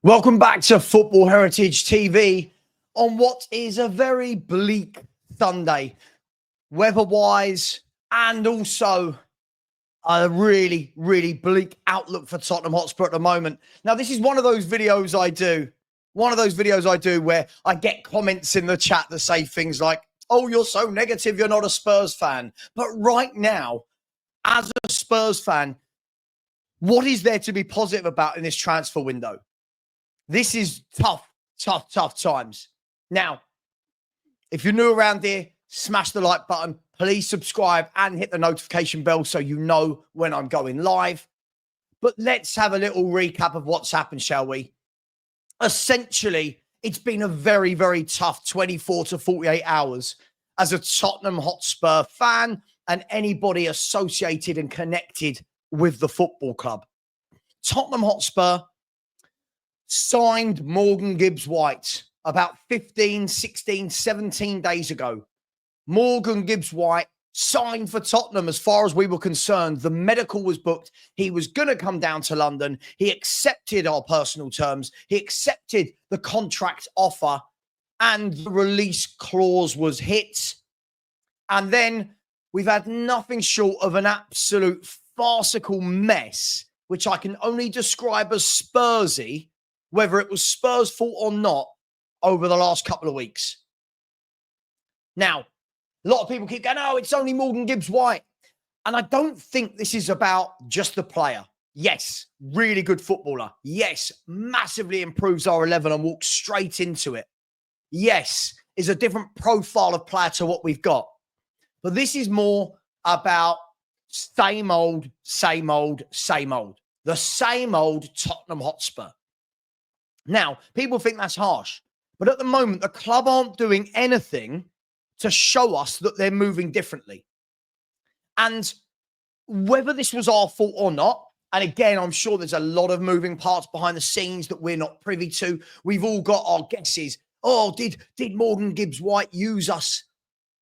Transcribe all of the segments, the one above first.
Welcome back to Football Heritage TV on what is a very bleak Sunday, weather-wise, and also a really, really bleak outlook for Tottenham Hotspur at the moment. Now, this is one of those videos I do where I get comments in the chat that say things like, oh, you're so negative, you're not a Spurs fan. But right now, as a Spurs fan, what is there to be positive about in this transfer window? This is tough times. Now, if you're new around here, smash the like button. Please subscribe and hit the notification bell so you know when I'm going live. But let's have a little recap of what's happened, shall we? Essentially, it's been a very, very tough 24 to 48 hours as a Tottenham Hotspur fan and anybody associated and connected with the football club. Tottenham Hotspur signed Morgan Gibbs White about 15, 16, 17 days ago. Morgan Gibbs White signed for Tottenham as far as we were concerned. The medical was booked. He was going to come down to London. He accepted our personal terms. He accepted the contract offer and the release clause was hit. And then we've had nothing short of an absolute farcical mess, which I can only describe as Spursy, whether it was Spurs' fault or not, over the last couple of weeks. Now, a lot of people keep going, oh, it's only Morgan Gibbs White. And I don't think this is about just the player. Yes, really good footballer. Yes, massively improves our 11 and walks straight into it. Yes, is a different profile of player to what we've got. But this is more about same old, same old, same old. The same old Tottenham Hotspur. Now, people think that's harsh, but at the moment, the club aren't doing anything to show us that they're moving differently. And whether this was our fault or not, and again, I'm sure there's a lot of moving parts behind the scenes that we're not privy to. We've all got our guesses. Oh, did Morgan Gibbs White use us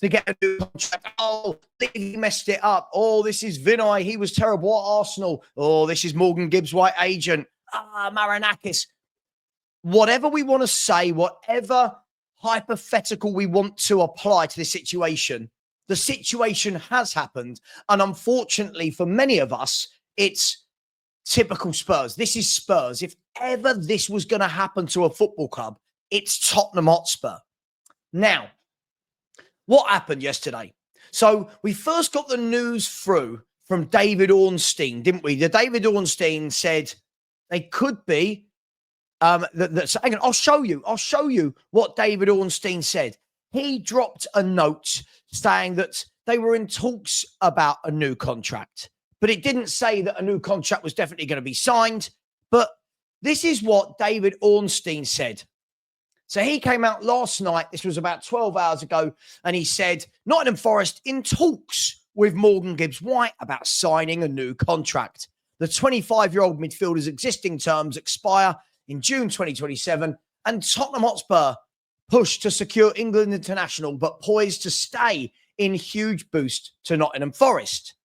to get a new contract? Oh, he messed it up. Oh, this is Vinay. He was terrible at Arsenal. Oh, this is Morgan Gibbs White agent. Marinakis. Whatever we want to say, whatever hypothetical we want to apply to the situation has happened. And unfortunately, for many of us, it's typical Spurs. This is Spurs. If ever this was going to happen to a football club, it's Tottenham Hotspur. Now, what happened yesterday? So we first got the news through from David Ornstein, didn't we? The David Ornstein said they could be hang on, I'll show you what David Ornstein said. He dropped a note saying that they were in talks about a new contract, but it didn't say that a new contract was definitely going to be signed. But this is what David Ornstein said. So he came out last night, this was about 12 hours ago, and he said, Nottingham Forest in talks with Morgan Gibbs White about signing a new contract. The 25-year-old midfielder's existing terms expire in June 2027, and Tottenham Hotspur push to secure England international, but poised to stay in huge boost to Nottingham Forest.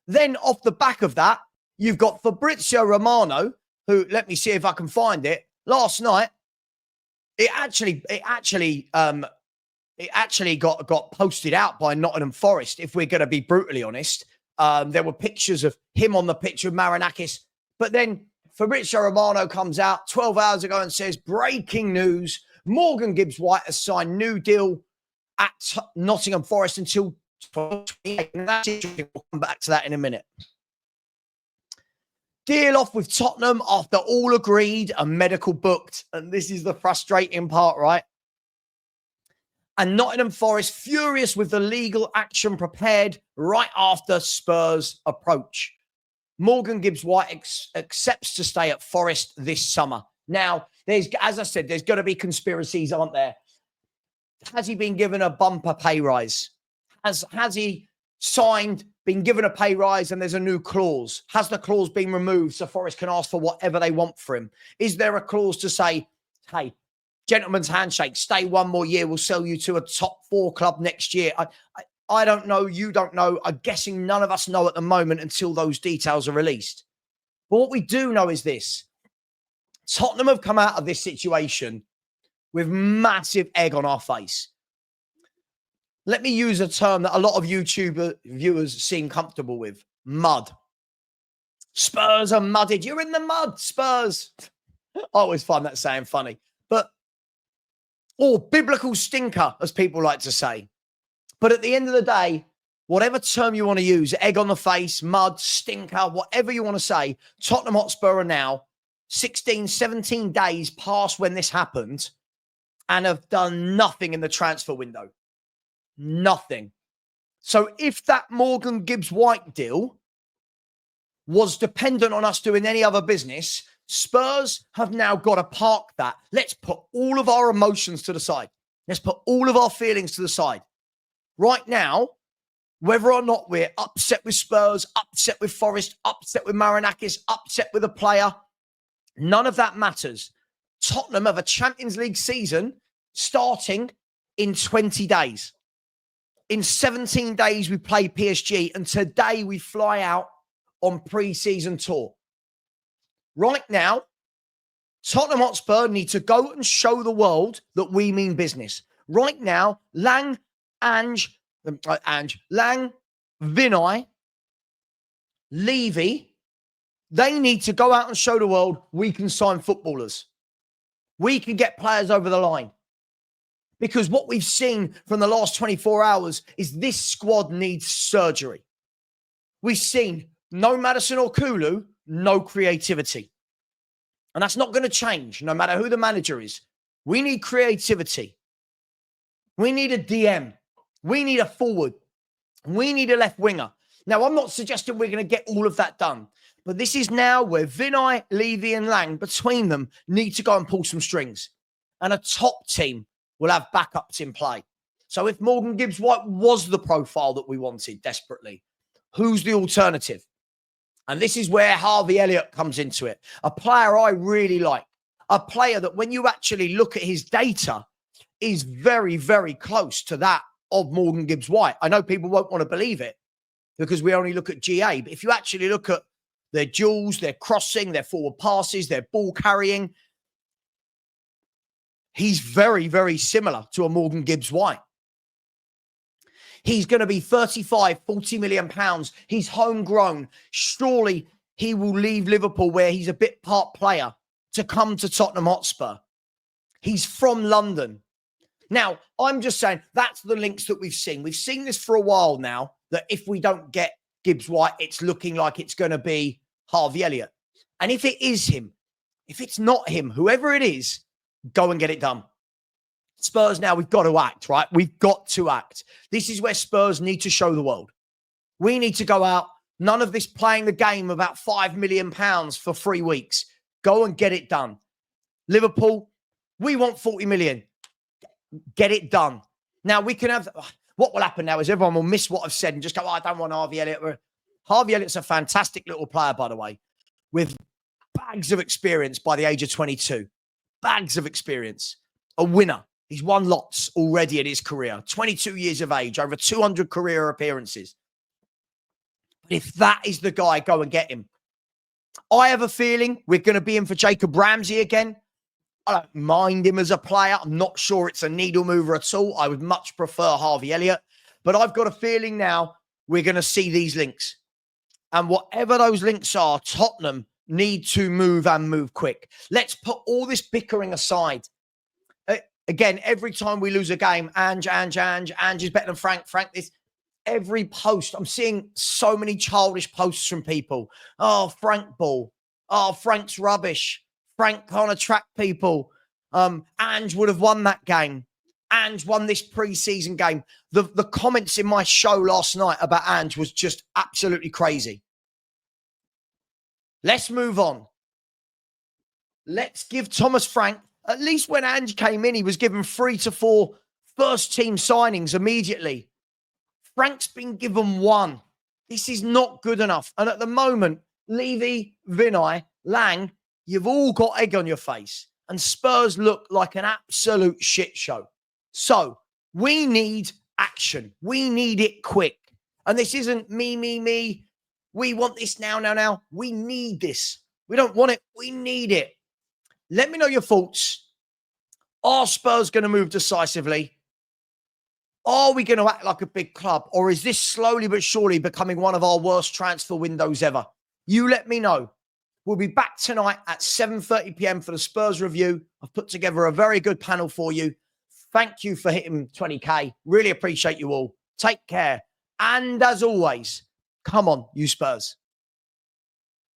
Then off the back of that, you've got Fabrizio Romano, who, let me see if I can find it, last night, it actually got posted out by Nottingham Forest, if we're going to be brutally honest. There were pictures of him on the pitch with Marinakis, but then Fabrizio Romano comes out 12 hours ago and says, breaking news, Morgan Gibbs White has signed new deal at Nottingham Forest until 2028. And that's interesting. We'll come back to that in a minute. Deal off with Tottenham after all agreed and medical booked. And this is the frustrating part, right? And Nottingham Forest furious with the legal action prepared right after Spurs approach. Morgan Gibbs White accepts to stay at Forest this summer. Now, as I said, there's going to be conspiracies, aren't there? Has he been given a bumper pay rise? Has he been given a pay rise and there's a new clause? Has the clause been removed so Forest can ask for whatever they want for him? Is there a clause to say, hey, gentleman's handshake, stay one more year, we'll sell you to a top 4 club next year? I don't know. You don't know. I'm guessing none of us know at the moment until those details are released. But what we do know is this. Tottenham have come out of this situation with massive egg on our face. Let me use a term that a lot of YouTube viewers seem comfortable with. Mud. Spurs are mudded. You're in the mud, Spurs. I always find that saying funny. Or biblical stinker, as people like to say. But at the end of the day, whatever term you want to use, egg on the face, mud, stinker, whatever you want to say, Tottenham Hotspur are now 16, 17 days past when this happened and have done nothing in the transfer window. Nothing. So if that Morgan Gibbs White deal was dependent on us doing any other business, Spurs have now got to park that. Let's put all of our emotions to the side. Let's put all of our feelings to the side. Right now, whether or not we're upset with Spurs, upset with Forest, upset with Marinakis, upset with a player, none of that matters. Tottenham have a Champions League season starting in 20 days. In 17 days, we play PSG, and today we fly out on pre-season tour. Right now, Tottenham Hotspur need to go and show the world that we mean business. Right now, Lang, Vinay, Levy, they need to go out and show the world we can sign footballers. We can get players over the line. Because what we've seen from the last 24 hours is this squad needs surgery. We've seen no Madison or Kulu, no creativity. And that's not going to change, no matter who the manager is. We need creativity. We need a DM. We need a forward. We need a left winger. Now, I'm not suggesting we're going to get all of that done. But this is now where Vinay, Levy and Lang, between them, need to go and pull some strings. And a top team will have backups in play. So if Morgan Gibbs White was the profile that we wanted desperately, who's the alternative? And this is where Harvey Elliott comes into it. A player I really like. A player that when you actually look at his data is very, very close to that of Morgan Gibbs White. I know people won't want to believe it because we only look at GA. But if you actually look at their duels, their crossing, their forward passes, their ball carrying, he's very, very similar to a Morgan Gibbs White. He's going to be 35, 40 million pounds. He's homegrown. Surely he will leave Liverpool, where he's a bit part player, to come to Tottenham Hotspur. He's from London. Now, I'm just saying that's the links that we've seen. We've seen this for a while now, that if we don't get Gibbs White, it's looking like it's going to be Harvey Elliott. And if it is him, if it's not him, whoever it is, go and get it done. Spurs now, we've got to act, right? We've got to act. This is where Spurs need to show the world. We need to go out. None of this playing the game about £5 million for 3 weeks. Go and get it done. Liverpool, we want 40 million. Get it done. Now, we can have... What will happen now is everyone will miss what I've said and just go, I don't want Harvey Elliott. Harvey Elliott's a fantastic little player, by the way, with bags of experience by the age of 22. Bags of experience. A winner. He's won lots already in his career. 22 years of age, over 200 career appearances. But if that is the guy, go and get him. I have a feeling we're going to be in for Jacob Ramsey again. I don't mind him as a player. I'm not sure it's a needle mover at all. I would much prefer Harvey Elliott. But I've got a feeling now we're going to see these links. And whatever those links are, Tottenham need to move and move quick. Let's put all this bickering aside. Again, every time we lose a game, Ange is better than Frank. This, every post, I'm seeing so many childish posts from people. Oh, Frank ball. Oh, Frank's rubbish. Frank can't attract people. Ange would have won that game. Ange won this pre-season game. The comments in my show last night about Ange was just absolutely crazy. Let's move on. Let's give Thomas Frank, at least when Ange came in, he was given 3 to 4 first-team signings immediately. Frank's been given 1. This is not good enough. And at the moment, Levy, Vinay, Lang, you've all got egg on your face. And Spurs look like an absolute shit show. So we need action. We need it quick. And this isn't me. We want this now. We need this. We don't want it. We need it. Let me know your thoughts. Are Spurs going to move decisively? Are we going to act like a big club? Or is this slowly but surely becoming one of our worst transfer windows ever? You let me know. We'll be back tonight at 7:30 p.m. for the Spurs review. I've put together a very good panel for you. Thank you for hitting 20K. Really appreciate you all. Take care. And as always, come on, you Spurs.